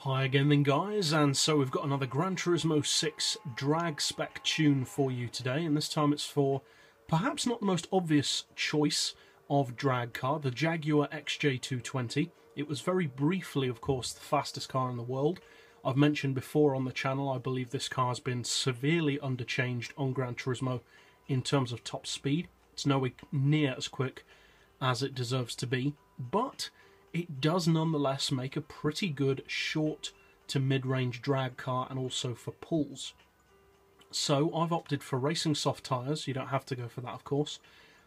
Hi again then guys, and so we've got another Gran Turismo 6 drag spec tune for you today, and this time it's for perhaps not the most obvious choice of drag car, the Jaguar XJ220. It was very briefly, of course, the fastest car in the world. I've mentioned before on the channel, I believe this car has been severely underchanged on Gran Turismo in terms of top speed. It's nowhere near as quick as it deserves to be, but it does nonetheless make a pretty good short to mid-range drag car and also for pulls. So I've opted for racing soft tyres. You don't have to go for that, of course.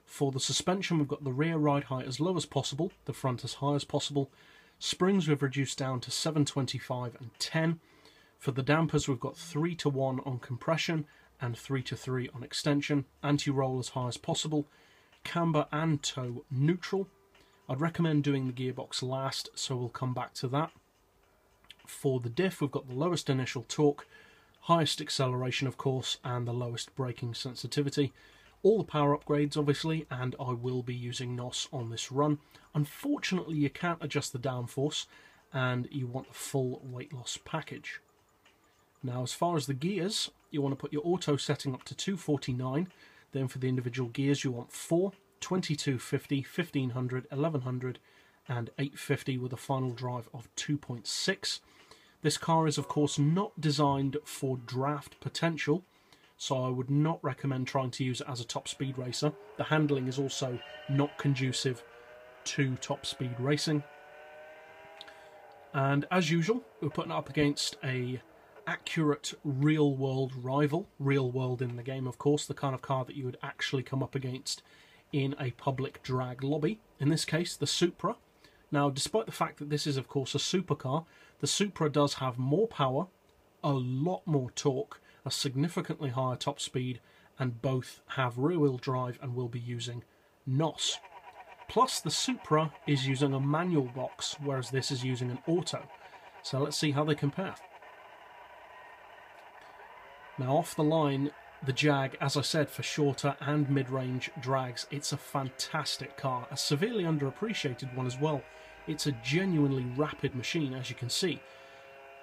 For the suspension, we've got the rear ride height as low as possible, the front as high as possible. Springs we've reduced down to 725 and 10. For the dampers, we've got 3:1 on compression and 3:3 on extension. Anti-roll as high as possible. Camber and toe neutral. I'd recommend doing the gearbox last, so we'll come back to that. For the diff, we've got the lowest initial torque, highest acceleration of course, and the lowest braking sensitivity. All the power upgrades obviously, and I will be using NOS on this run. Unfortunately you can't adjust the downforce, and you want the full weight loss package. Now as far as the gears, you want to put your auto setting up to 249, then for the individual gears you want 4, 2250, 1500, 1100 and 850 with a final drive of 2.6. This car is of course not designed for draft potential, so I would not recommend trying to use it as a top speed racer. The handling is also not conducive to top speed racing. And as usual, we're putting it up against a accurate real world rival. Real world in the game, of course, the kind of car that you would actually come up against in a public drag lobby, in this case the Supra. Now despite the fact that this is of course a supercar, the Supra does have more power, a lot more torque, a significantly higher top speed, and both have rear wheel drive and will be using NOS. Plus the Supra is using a manual box, whereas this is using an auto. So let's see how they compare. Now off the line, the Jag, as I said, for shorter and mid-range drags, it's a fantastic car, a severely underappreciated one as well. It's a genuinely rapid machine, as you can see.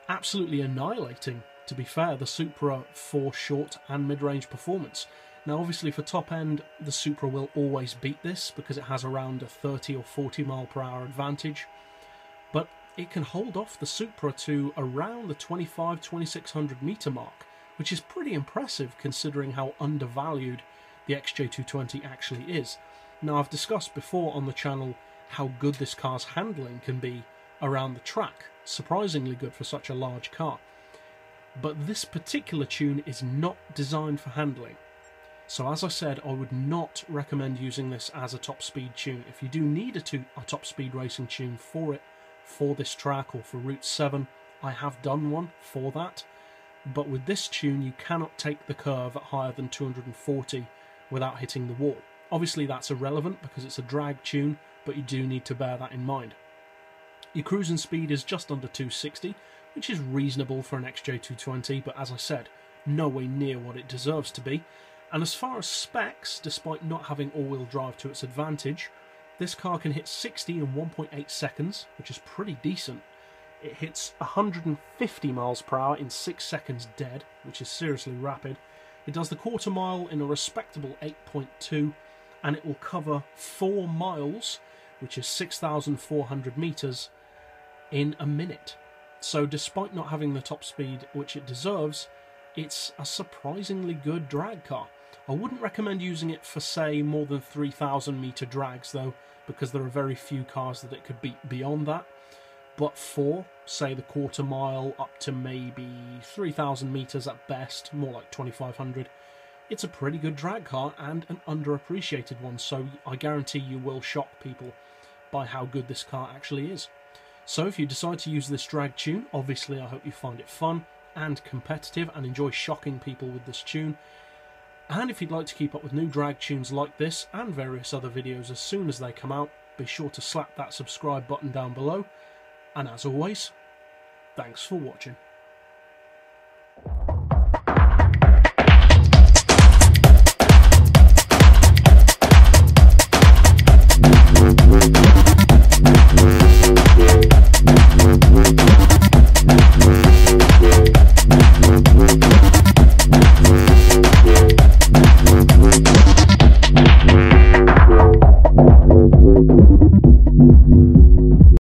Absolutely annihilating, to be fair, the Supra for short and mid-range performance. Now obviously for top end, the Supra will always beat this because it has around a 30 or 40 mile per hour advantage, but it can hold off the Supra to around the 25-2600 meter mark, which is pretty impressive considering how undervalued the XJ220 actually is. Now I've discussed before on the channel how good this car's handling can be around the track, surprisingly good for such a large car. But this particular tune is not designed for handling. So as I said, I would not recommend using this as a top speed tune. If you do need a top speed racing tune for it, for this track or for Route 7, I have done one for that. But with this tune you cannot take the curve at higher than 240 without hitting the wall. Obviously that's irrelevant because it's a drag tune, but you do need to bear that in mind. Your cruising speed is just under 260, which is reasonable for an XJ220, but as I said, nowhere near what it deserves to be. And as far as specs, despite not having all-wheel drive to its advantage, this car can hit 60 in 1.8 seconds, which is pretty decent. It hits 150 miles per hour in 6 seconds dead, which is seriously rapid. It does the quarter mile in a respectable 8.2, and it will cover 4 miles, which is 6,400 meters, in a minute. So despite not having the top speed which it deserves, it's a surprisingly good drag car. I wouldn't recommend using it for, say, more than 3,000 meter drags though, because there are very few cars that it could beat beyond that. But for, say, the quarter mile up to maybe 3,000 meters at best, more like 2,500, it's a pretty good drag car and an underappreciated one, so I guarantee you will shock people by how good this car actually is. So if you decide to use this drag tune, obviously I hope you find it fun and competitive and enjoy shocking people with this tune. And if you'd like to keep up with new drag tunes like this and various other videos as soon as they come out, be sure to slap that subscribe button down below. And as always, thanks for watching.